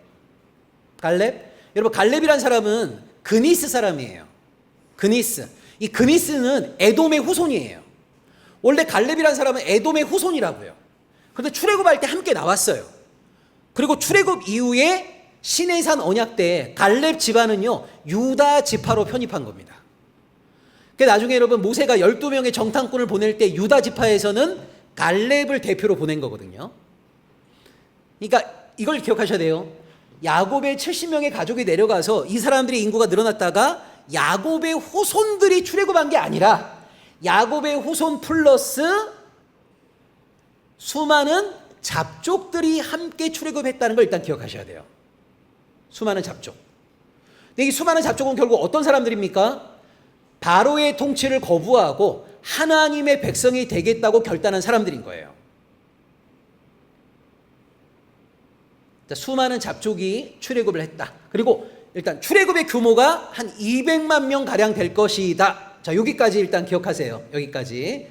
여러분 갈렙이란 사람은 그니스 사람이에요. 그니스. 이 그니스는 에돔의 후손이에요. 원래 갈렙이란 사람은 에돔의 후손이라고요. 그런데 출애굽할 때 함께 나왔어요. 그리고 출애굽 이후에 시내산 언약 때 갈렙 집안은요 유다 지파로 편입한 겁니다. 그러니까 나중에 여러분 모세가 12명의 정탐꾼을 보낼 때 유다 지파에서는 갈렙을 대표로 보낸 거거든요. 그러니까 이걸 기억하셔야 돼요. 야곱의 70명의 가족이 내려가서 이 사람들의 인구가 늘어났다가 야곱의 후손들이 출애굽한 게 아니라 야곱의 후손 플러스 수많은 잡족들이 함께 출애굽했다는 걸 일단 기억하셔야 돼요. 수많은 잡족. 근데 이 수많은 잡족은 결국 어떤 사람들입니까? 바로의 통치를 거부하고 하나님의 백성이 되겠다고 결단한 사람들인 거예요. 자, 수많은 잡족이 출애굽을 했다. 그리고 일단 출애굽의 규모가 한 200만 명 가량 될 것이다. 자, 여기까지 일단 기억하세요. 여기까지.